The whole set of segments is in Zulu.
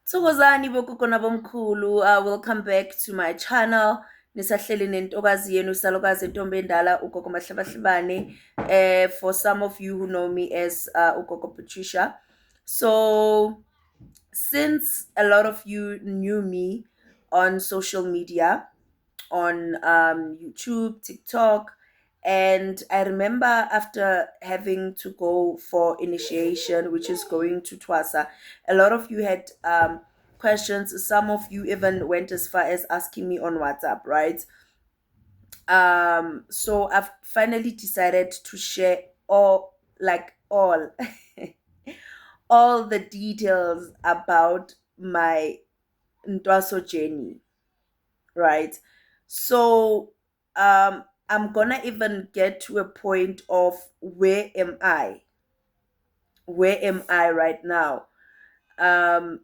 Thokozani bogogo nabomkhulu, welcome back to my channel. Nisahleli nentokazi yenu isalukazi intombi endala ugogo Mahlabahlebane. For some of you who know me as ugogo Patricia. So since a lot of you knew me on social media, on YouTube, TikTok. And I remember after having to go for initiation, which is going to Twasa, a lot of you had questions. Some of you even went as far as asking me on WhatsApp, right? So I've finally decided to share all all the details about my Ntwaso journey, right? So I'm gonna even get to a point of where am I? Where am I right now? Um,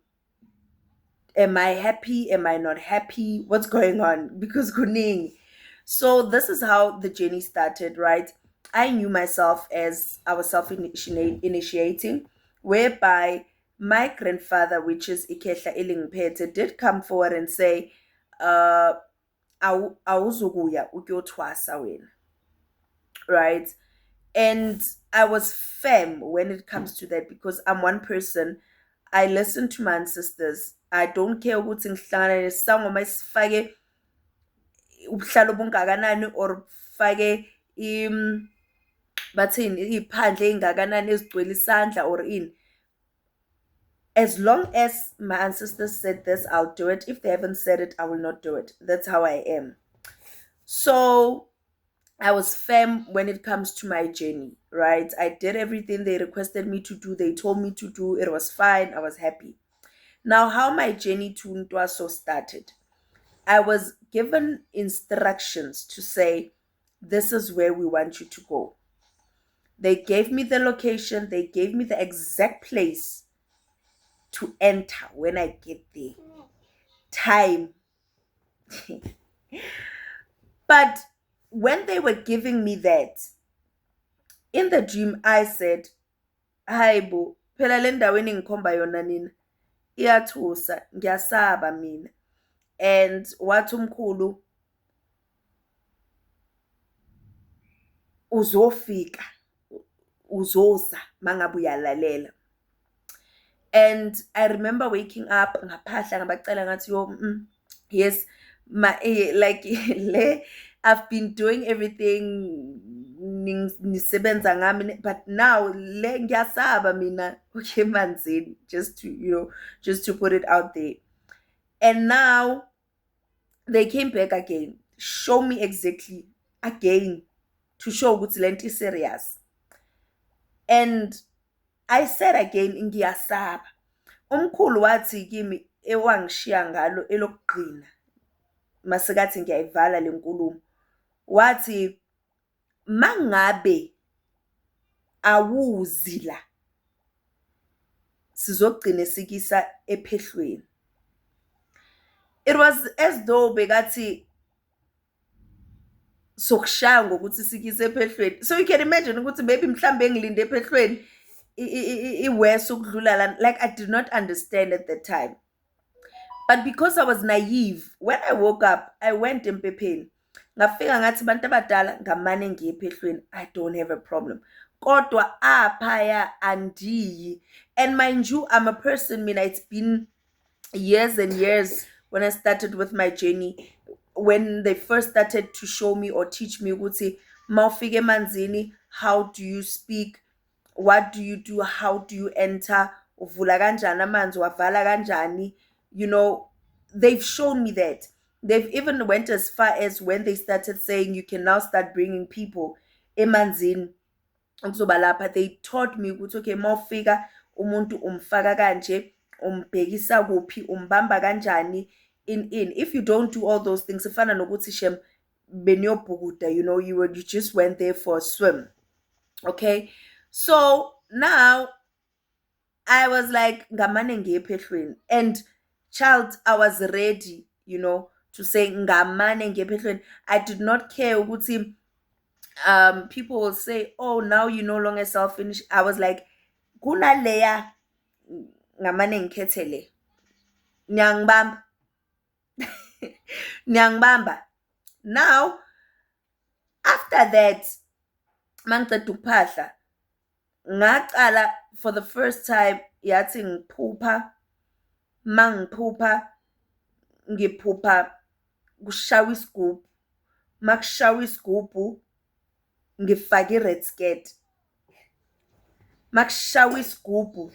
am I happy? Am I not happy? What's going on? Because kuning. So this is how the journey started, right? I knew myself as I was self-initiating, whereby my grandfather, which is Ikehla Ilingpete, did come forward and say, awuzukuya ukuyothwasa wena, right? And I was firm when it comes to that because I'm one person. I listen to my ancestors. I don't care ukuthi ngihlangana nesangoma esifake ubuhlalo bungakanani or fake bathini iphandle engakanani ezigcwele isandla or in. As long as my ancestors said this, I'll do it. If they haven't said it, I will not do it. That's how I am. So I was firm when it comes to my journey, right? I did everything they requested me to do. They told me to do. It was fine. I was happy. Now, how my journey to Ntwaso started. I was given instructions to say, this is where we want you to go. They gave me the location. They gave me the exact place to enter when I get there. Time. But when they were giving me that, in the dream, I said, hayi bo, phela le ndaweni engikhomba yona nina iyathusa, ngiyasaba mina. And wathi umkhulu, uzofika, uzoza mangabe uyalalela. And I remember waking up ngaphahla ngabacela ngathi yo yes like I've been doing everything nisebenza ngami, but now le ngiyasaba mina okay manzini, just to put it out there. And now they came back again, show me exactly again to show ukuthi lento is serious. And I said again ngiyasaba. Umkhulu wathi kimi ewangishiya ngalo elokugcina masekathi ngiyayivala le nkulumo, wathi mangabe awuzi la sizogcina sikisa ephehlweni. It was as though bekathi sokushaya ngokuthi sikise ephehlweni. So you can imagine ukuthi maybe mhlambe engilinde ephehlweni iwese ukudlula la. Like I did not understand at the time. But because I was naive, when I woke up, I went emphepheni. Ngafika ngathi bantu abadala ngamane ngiye ephehlweni. I don't have a problem. Kodwa aphaya andiyi. And mind you, I'm a person, mina, it's been years and years when I started with my journey. When they first started to show me or teach me ukuthi mawufike emanzini, how do you speak? What do you do? How do you enter? Uvula kanjani amanzi, wavala kanjani? They've shown me that. They've even went as far as when they started saying you can now start bringing people emanzini ukuzoba lapha. They taught me ukuthi okay, mawufika umuntu umfaka kanje, umbhekisa kuphi, umbamba kanjani in. If you don't do all those things, ifana nokuthi shem beniyobhukuda, you just went there for a swim. Okay? So now I was like, ngamane ngiye ephehlweni. And child, I was ready, to say ngamane ngiye ephehlweni. I did not care ukuthi people will say, oh, now you no longer self-finish. I was like, kunaleya ngamane ngikhethele. Niyangibamba. Niyangibamba. Now, after that, mangiceda ukuphahla, ngaqala for the first time yathi ngiphupha, mangiphupha ngiphupha kushawa isigubhu. Makushawa isigubhu ngifake i-red skirt. Makushawa isigubhu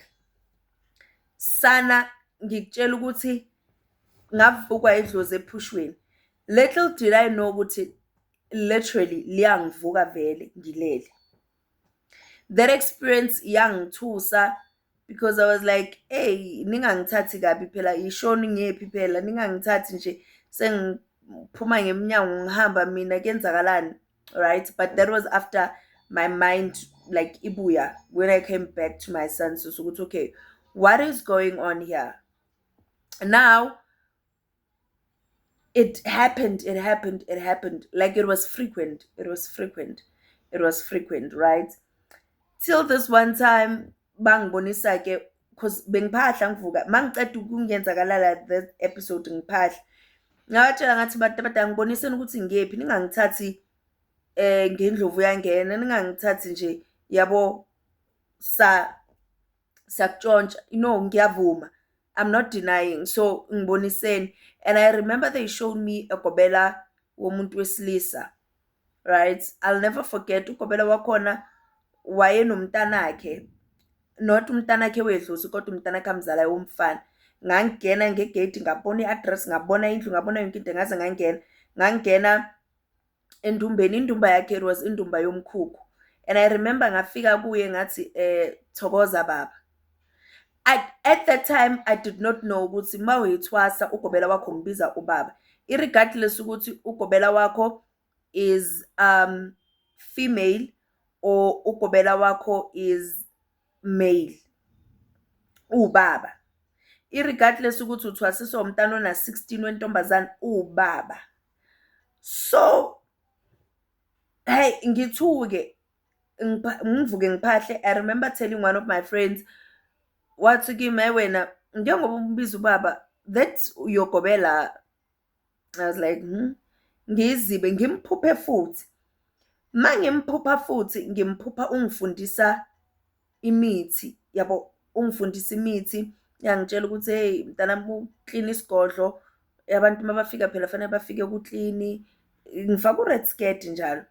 sana ngikutshela ukuthi ngavukwa idlozi ephushweni. Little did I know ukuthi literally liyangivuka vele ngilele. That experience yangithusa because I was like, hey, ningangithathi kabi phela ishoni ngephi phela, ningangithathi nje sengiphuma ngemnyango ngihamba mina kenzakalani, right? But that was after my mind like ibuya when I came back to my senses ukuthi okay, what is going on here? Now it happened like it was frequent, right? Till this one time bangibonisa ke because bengiphahla ngivuka mangiceda ukungenzakalala that episode ngiphahla ngabatshela ngathi bantu abadala ngiboniseni ukuthi ngephi, ningangithathi ngendlovu yangena, ningangithathi nje yabo sakutshontsha. No, ngiyavuma, I'm not denying. So ngiboniseni, and I remember they showed me ugobela womuntu wesilisa, right? I'll never forget ugobela wakhona wayenomntanakhe, not umntanakhe wedlozi kodwa umntanakhe amzalayo womfana. Ngangena ngegate ngabona i-address, ngabona indlu, ngabona yonke into, ngaze ngangena endumbeni. Indumba yakhe it was indumba yomkhukhu, and I remember ngafika kuye ngathi thokoza baba. At that time I did not know ukuthi mawuyithwasa ugobela wakho umbiza ubaba, irregardless ukuthi ugobela wakho is female or ugobela wakho is male, ubaba. Irregardless ukuthi uthwasiswa umntana ona 16 wentombazana, ubaba. So hey, ngithuke ngivuke ngiphahle. I remember telling one of my friends, wathi kimi wena njengoba umbiza ubaba, that's uyogobela. I was like, ngizibe ngimphuphe futhi. Mangimphupha futhi ngimphupha ungifundisa imithi, yabo, ungifundisa imithi, yangitshela ukuthi hey mntanami uklina isigodlo, abantu mabafika phela fanele bafike kuklini, ngifaka u-red skirt njalo.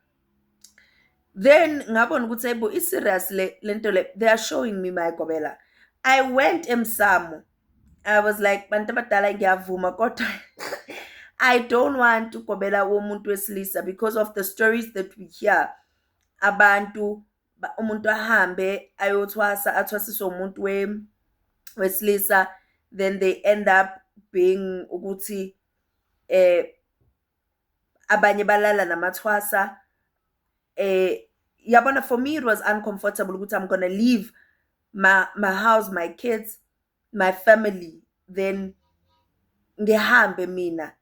Then ngabona ukuthi hayibo i-serious lento le, they are showing me my gobela. I went emsamo. I was like bantu abadala ngiyavuma kodwa I don't want ugobela womuntu wesilisa because of the stories that we hear. Abantu umuntu ahambe ayothwasa, athwasiswe umuntu wesilisa, then they end up being ukuthi abanye balala namathwasa. Yabona, for me it was uncomfortable ukuthi I'm gonna leave my house, my kids, my family, then ngihambe mina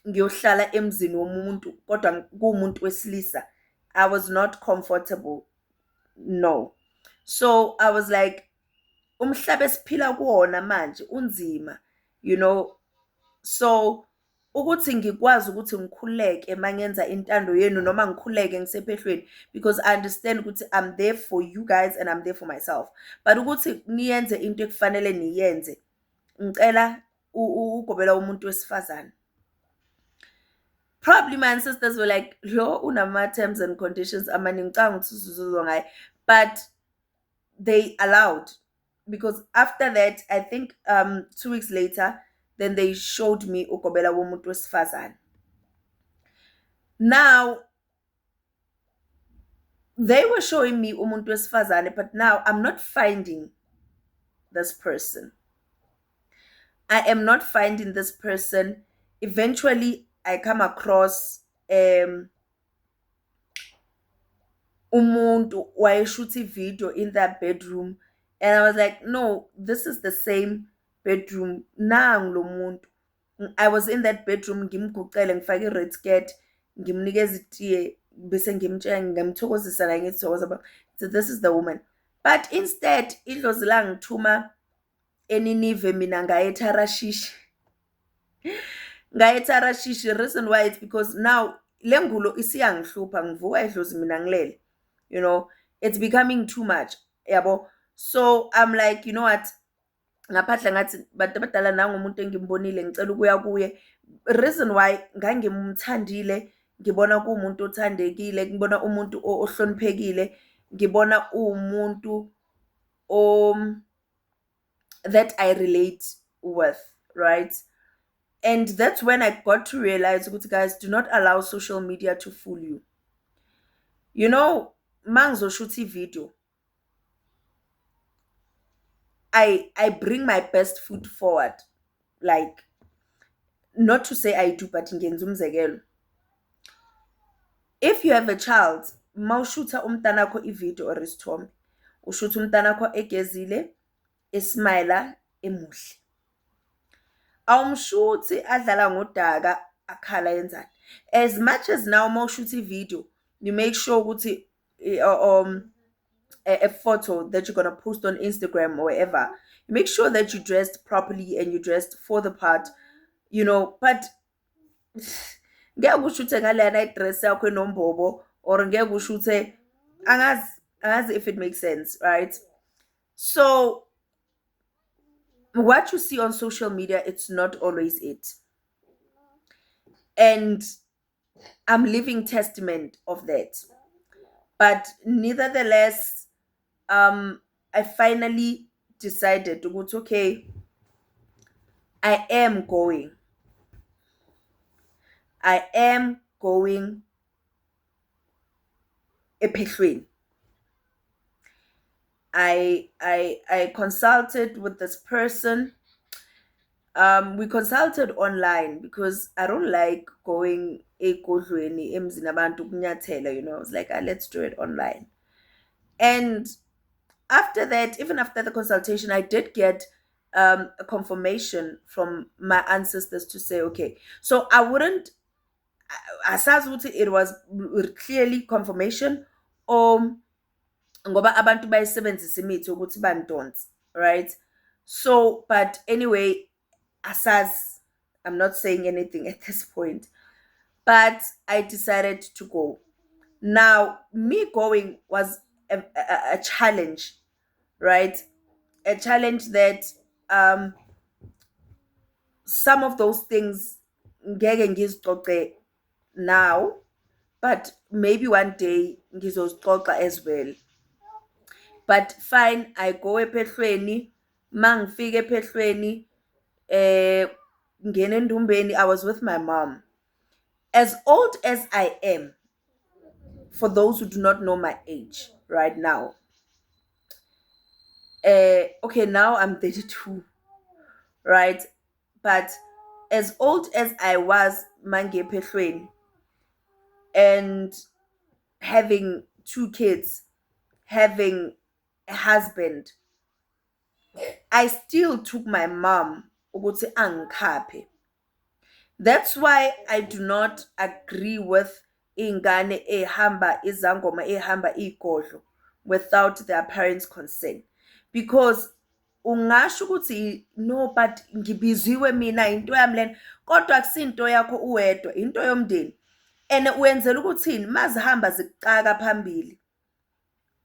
ngiyohlala emzini womuntu kodwa kuwumuntu wesilisa. I was not comfortable, no. So I was like, umhlaba esiphila kuwona manje unzima, you know. So ukuthi ngikwazi ukuthi ngikhuleke mangenza intando yenu noma ngikhuleke ngisephehlweni, because I understand ukuthi I'm there for you guys and I'm there for myself. But ukuthi niyenze into ekufanele niyenze, ngicela ugobela umuntu wesifazane. Probably my ancestors were like, lo unama terms and conditions amaningi ngicanga ukuthi uzuzwa ngaye, but they allowed, because after that I think 2 weeks later then they showed me ugobela womuntu wesifazane. Now they were showing me umuntu wesifazane, but now I'm not finding this person. I am not finding this person. Eventually I come across umuntu wayeshuthi video in that bedroom, and I was like, no, this is the same bedroom. Nangu lo muntu. I was in that bedroom ngimguqele ngifake i-red skirt, ngimnikeza itiye bese ngimtshela ngamthokozisa la ngithokoza, so this is the woman. But instead idlozi la ngithuma eNinive mina ngaye eTarashish. Ngaye eTarashish. The reason why it's because now lengulo isiyangihlupha, ngivuka idlozi mina ngilele. You know, it's becoming too much. Yabo. So I'm like, you know what? Ngaphandle ngathi bantu abadala nangumuntu engimbonile ngicela ukuya kuye. Reason why ngangimthandile, ngibona kuumuntu othandekile, ngibona umuntu ohloniphekile, ngibona umuntu that I relate with, right? And that's when I got to realize, guys, do not allow social media to fool you. You know, mangizoshuthi video, I bring my best foot forward. Like, not to say I do, but ngenza umzekelo. If you have a child, mawushutha umntanakho ivideo or isithombe, ushutha umntanakho egezile, esmila, emuhle. Awumshuthi adlala ngodaka, akhala yenzani. As much as now mawushutha ivideo, you make sure ukuthi a photo that you're gonna post on Instagram or wherever, you make sure that you dressed properly and you dressed for the part, you know. But ngeke ushuthe ngalena idress yakho enombobo, or ngeke ushuthe, angazi if it makes sense, right? So what you see on social media, it's not always it. And I'm living testament of that. But nevertheless, I finally decided to go to, okay, I am going ephehlweni. I consulted with this person. We consulted online because I don't like going egodlweni emzini abantu kunyathela, you know. I was like, let's do it online. And after that, even after the consultation, I did get a confirmation from my ancestors to say, okay, so I wouldn't, it was clearly confirmation, ngoba abantu bayisebenzisa imithi ukuthi bandonse, right? So, but anyway, I'm not saying anything at this point, but I decided to go. Now, me going was a challenge, right? A challenge that some of those things ngeke ngizixoxe now, but maybe one day ngizozixoxa as well. But fine, I go ephehlweni. Mangifika ephehlweni, ngene endumbeni, I was with my mom. As old as I am, for those who do not know my age right now, okay, now I'm 32, right? But as old as I was mange ephehlweni, and having 2 kids, having a husband, I still took my mom ukuthi angikhaphe. That's why I do not agree with ingane ehamba izangoma, ehamba igodlo without their parents' consent. Because ungasho ukuthi no, but ngibiziwe mina into yami lena, kodwa akusinto yakho uwedwa, into yomndeni. And wenzela ukuthini mazihamba zikucaka phambili,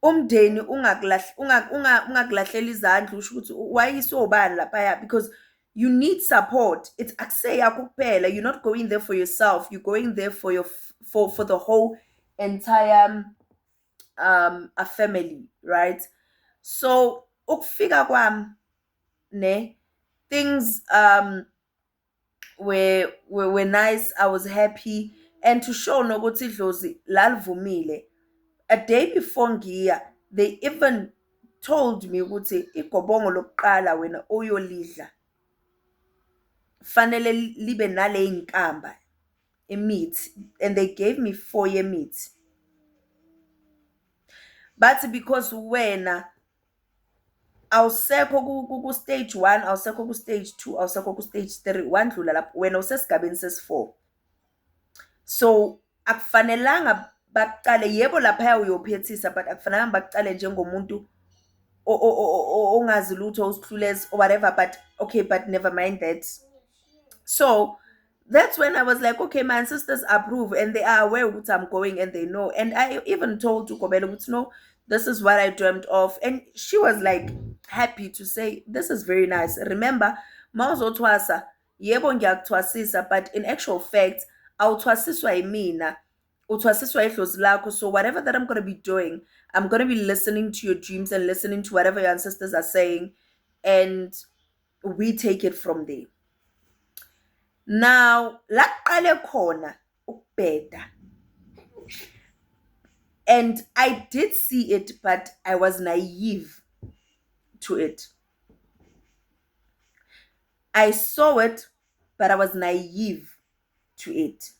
umndeni ungakulahlela izandla usho ukuthi wayiswe ubani lapha, because you need support. It's akuse yakho kuphela. You're not going there for yourself, you're going there for for the whole entire a family, right? So ukufika kwami ne, things were nice. I was happy, and to show nokuthi idlozi lalivumile. A day before ngiya, they even told me ukuthi igobongo lokuqala wena oyolidla fanele libe nale inkamba imithi, and they gave me 4 yemithi. But because wena awusekho ku stage 1, awusekho ku stage 2, awusekho ku stage 3, wandlula lapho, wena usesigabeni ses4. So akufanelanga bakuqale, yebo lapha uyophethisa, but akufanelanga bakuqale njengomuntu ongazi lutho usihlulezi or whatever, but okay, but never mind that. So that's when I was like, okay, my sisters approve and they are aware what I'm going and they know. And I even told Tukobelo, no, this is what I dreamt of. And she was like happy to say, this is very nice. Remember, Mauzo Twasa, yebo ngiyakuthwasisa, but in actual fact, awuthwasiswa yimina, uthwasiswa idlozi lakho. So whatever that I'm going to be doing, I'm going to be listening to your dreams and listening to whatever your ancestors are saying, and we take it from there. Now, laqale khona ukubheda. And I did see it, but I was naive to it. I saw it, but I was naive to it.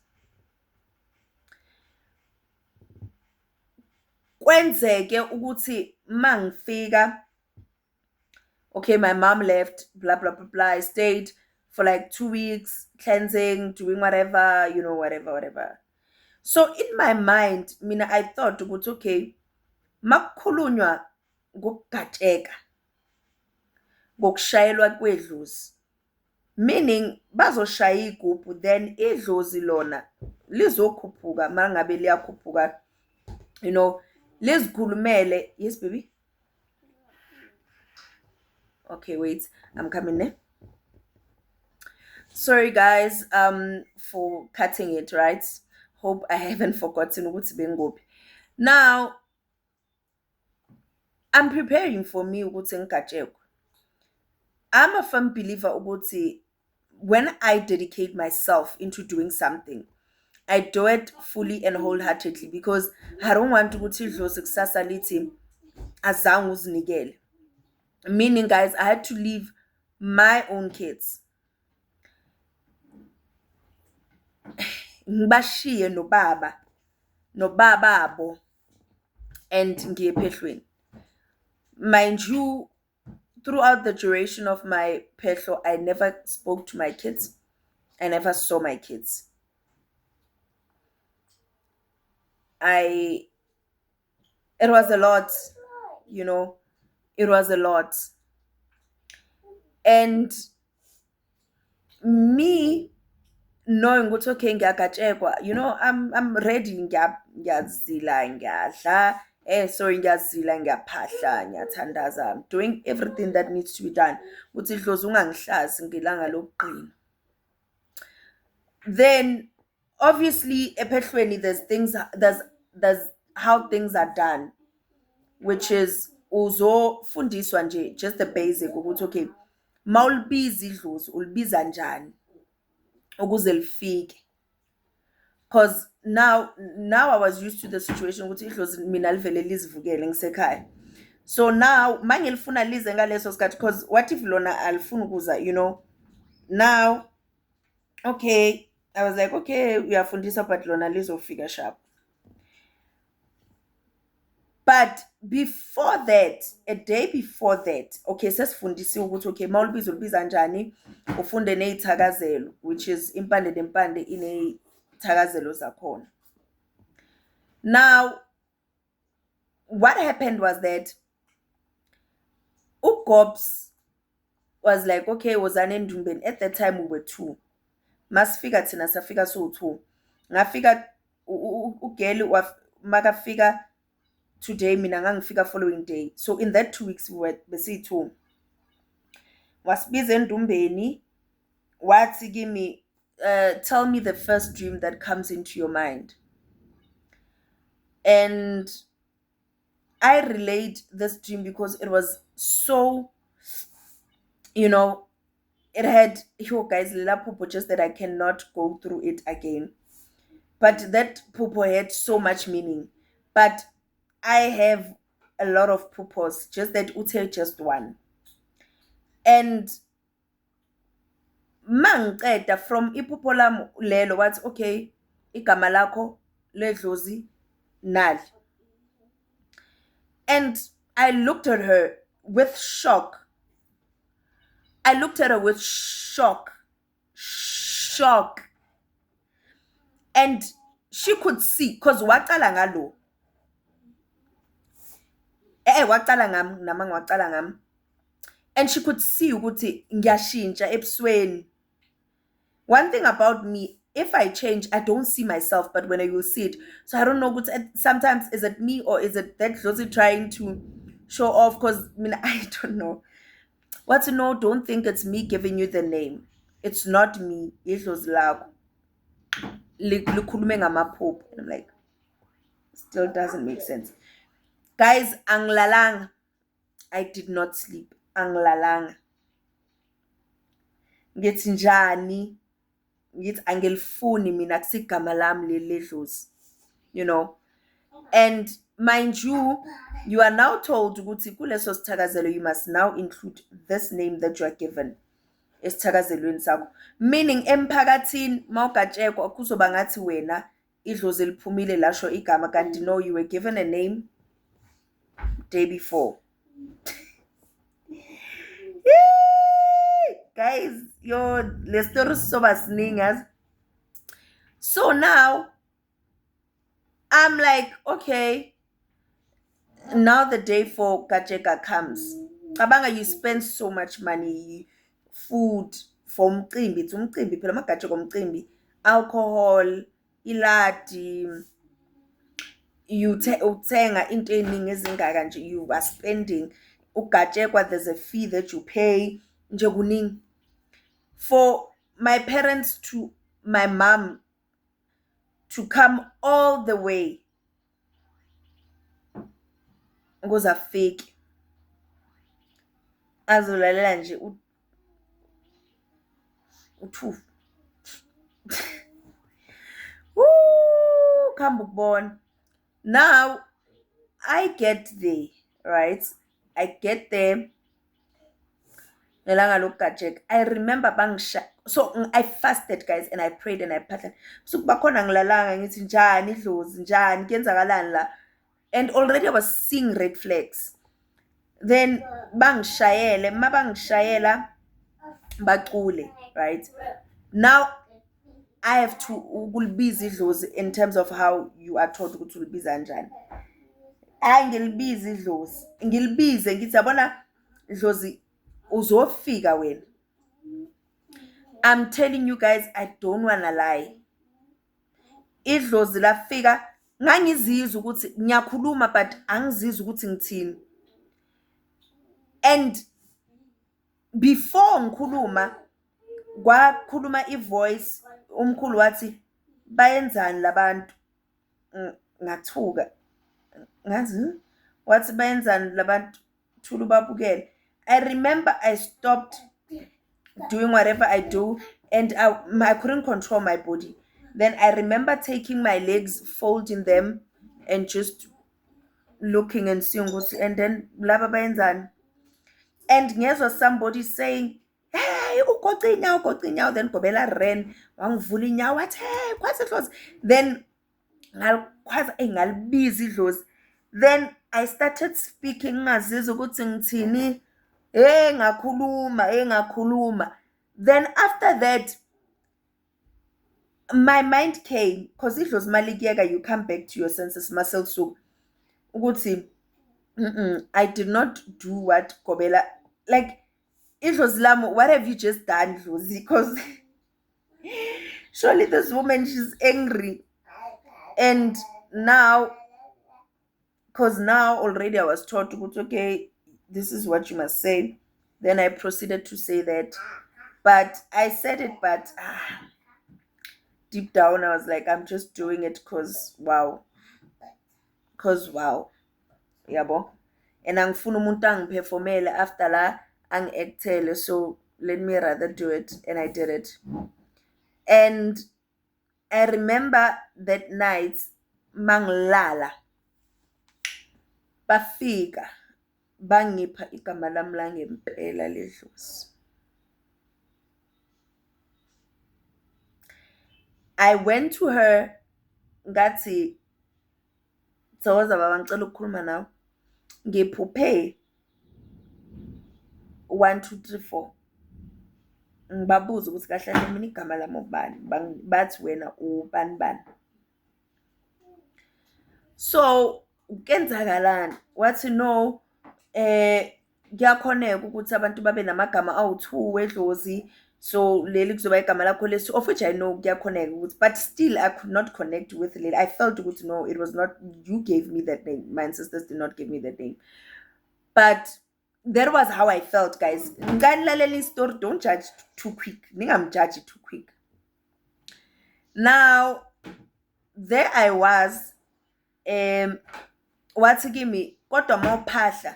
Kwenzeke ukuthi mangifika, okay, my mom left, blah, blah, blah, blah. I stayed for like 2 weeks, cleansing, doing whatever, you know, whatever. So in my mind, mina, I thought, okay, makukhulunywa ngokugatsheka, ngokushayelwa kwedlozi, meaning bazoshaya igubhu, then idlozi lona lizokhuphuka mangabe liyakhuphuka, you know, lizikhulumele. Yes, baby? Okay, wait, I'm coming there. Sorry guys, for cutting it, right? Hope I haven't forgotten ukuthi bengophi. Now, I'm preparing for me ukuthi ngigatshekwe. I'm a firm believer ukuthi when I dedicate myself into doing something, I do it fully and wholeheartedly, because I don't want ukuthi idlozi kusasa lithi azange uzinikele. Meaning, guys, I had to leave my own kids. Ngibashiye nobababo, and ngiye ephehlweni. Mind you, throughout the duration of my phehlo, I never spoke to my kids. I never saw my kids. It was a lot, you know, it was a lot. And me knowing ukuthi okay ngiyagatshekwa, you know, I'm ready, ngiyazila, ngiyadla, sorry, ngiyazila, ngiyaphahla, ngiyathandaza. I'm doing everything that needs to be done ukuthi idlozi ungangihlazi ngelanga lokuqina. Then obviously ephehlweni there's how things are done, which is uzofundiswa nje just the basic ukuthi okay, mawulibiza idlozi ulibiza njani ukuze lifike. Because now I was used to the situation ukuthi idlozi mina livele lizivukele ngisekhaya. So now mangilifuna lize ngaleso sikhathi, because what if lona alifuna ukuza, you know. Now okay, I was like, okay, uyafundisa but lona lizofika sharp. But before that, a day before that, okay, sesifundisiwe ukuthi okay, mawulibiza ulibiza njani, ufunde nezithakazelo, which is impande nempande inezithakazelo zakhona. Now, what happened was that uGobs was like, okay, wozani endumbeni. At that time we were 2. Masifika thina safika so 2. Ngafika ugeli makafika today, mina ngangifika following day. So in that 2 weeks we were besi2. Wasibiza endumbeni, wathi kimi, tell me the first dream that comes into your mind. And I relayed this dream because it was so, you know, it had, guys, Pupo, just that I cannot go through it again. But that Pupo had so much meaning. But I have a lot of pupos, just that Ute just one. And mangqeda from iphupho lam lelo wathi okay, igama lakho ledlozi nali. And I looked at her with shock. And she could see, because waqala ngalo. waqala ngami nama ngiwaqala ngami. And she could see ukuthi ngiyashintsha ebusweni. One thing about me, if I change, I don't see myself, but when I will see it. So I don't know, sometimes is it me or is it that Josie trying to show off? Because I mean, I don't know. What to know, don't think it's me giving you the name. It's not me. It was like, likhulume ngamaphupho. I'm like, still doesn't make sense. Guys, anglalang. I did not sleep. Anglalang. Ngithi njani? Ngithi angelifuni mina kusigama lami ledlozi. You know. And mind you, you are now told ukuthi kuleso sithakazelo you must now include this name that you are given esithakazelweni sakho. Meaning emphakathini mawugatshekwa kuzoba ngathi wena idlozi liphumile lasho igama kanti no, you were given a name day before. Guys, le story soba siningi. So now I'm like, okay, now the day for Kajeka comes. Kabanga, you spend so much money, food for umcimbi, it's umcimbi, phela magajeka umcimbi, alcohol, iladi, you uthenga into eningi ezingaka nje, you are spending, ugajekwa, there's a fee that you pay, nje kuningi. For my parents to, my mom, to come all the way ngoza fake azolalela nje uthu khamba ukubona. Now I get there, right? I get there ngelanga lokugajeka. I remember bangisha, so I fasted, guys, and I prayed and I pathled. So bakhona ngilalanga ngithi njani idlozi njani kuyenzakalani la, and already I was seeing red flags. Then bangishayele, mabangishayela baqule, right? Now I have to ukulibiza idlozi in terms of how you are taught ukuthi ulibiza kanjani. Ngilibiza idlozi, ngilibize ngithi yabona idlozi uzofika wena. I'm telling you guys, I don't wanna lie. Idlozi lafika ngangizizwa ukuthi ngiyakhuluma but angizizwa ukuthi ngithini. And before ngikhuluma kwakhuluma ivoice, umkhulu wathi bayenzani labantu. Ngathuka ngazi wathi bayenzani labantu thula babukele. I remember I stopped doing whatever I do and I couldn't control my body. Then I remember taking my legs, folding them and just looking and seeing ukuthi, and then laba bayenzani. And ngezwa somebody saying, hey, ugoqa inyawo, then Gobela ran, wangivula inyawo wathi, hey, kwathe idlozi. Then ngalibiza idlozi. Then I started speaking ngazizwa ukuthi ngithini, ngakhuluma. Then after that, my mind came, because idlozi malikiyeka, you come back to your senses, muscle so ukuthi I did not do what Gobela, like, it was Lamo, what have you just done, Josie? Because surely this woman, she's angry. And now, because now already I was taught to go, okay, this is what you must say. Then I proceeded to say that. But I said it, but deep down I was like, I'm just doing it because wow. Yabo. And angifuna umuntu angiperformele after la angi-actele, so let me rather do it. And I did it. And I remember that night mangilala bafika bangipha igama lami langempela ledlozi. I went to her ngathi Tsawaza baba ngicela ukukhuluma nawe. Ngiphuphe 1 2 3 4. Ngibabuza ukuthi kahle mina igama lami ubani, bathi wena ubani. So kenzakalani wathi no kuyakhoneka ukuthi abantu babe namagama awu-2 wedlozi, so leli kuzoba igama lakho lesi, of which I know kuyakhoneka ukuthi, but still I could not connect with leli. I felt ukuthi no, it was not you gave me that name, my ancestors did not give me that name. But that was how I felt, guys. Ngani story, don't judge too quick. Ningamjudge too quick. Now there I was, wathi kimi kodwa mawuphahla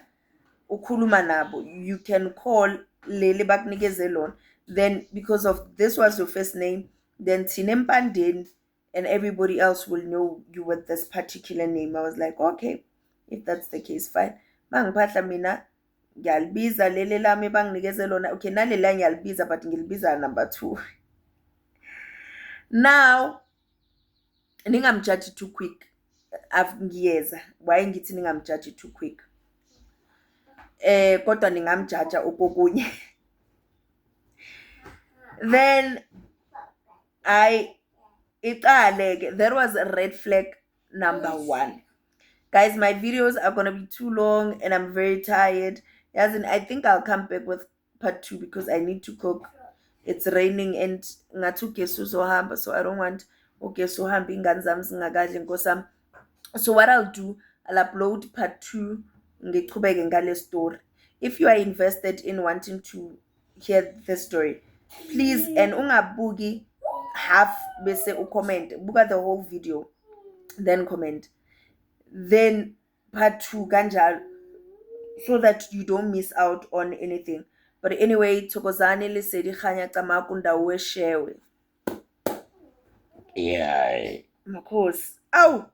ukhuluma nabo, you can call leli bakunikeze lona, then because of this was your first name, then thina Empandeni and everybody else will know you with this particular name. I was like, okay, if that's the case, fine. Mangiphahla mina ngiyalibiza leli lami banginikeze lona, okay, nalela ngiyalibiza but ngilibiza number 2. Now ningamjudge too quick. Ngiyeza why ngithi ningamjudge too quick, kodwa ningamjudge okokunye. Then that was red flag number 1. Guys, my videos are gonna be too long and I'm very tired. As in, I think I'll come back with part 2 because I need to cook. It's raining and ngathi ugesu uzohamba, so I don't want ugesu uhambe ingane zami zingakadli nkosami. So what I'll do, I'll upload part 2 ngiqhubeke ngale story. If you are invested in wanting to hear the story, please, and ungabuki half bese ucomment, buka the whole video then comment, then part 2 kanjalo, so that you don't miss out on anything. But anyway, thokozani Lesedi Kganya Camaku Ndawo Shewe. Yeah, makhosi. Awu.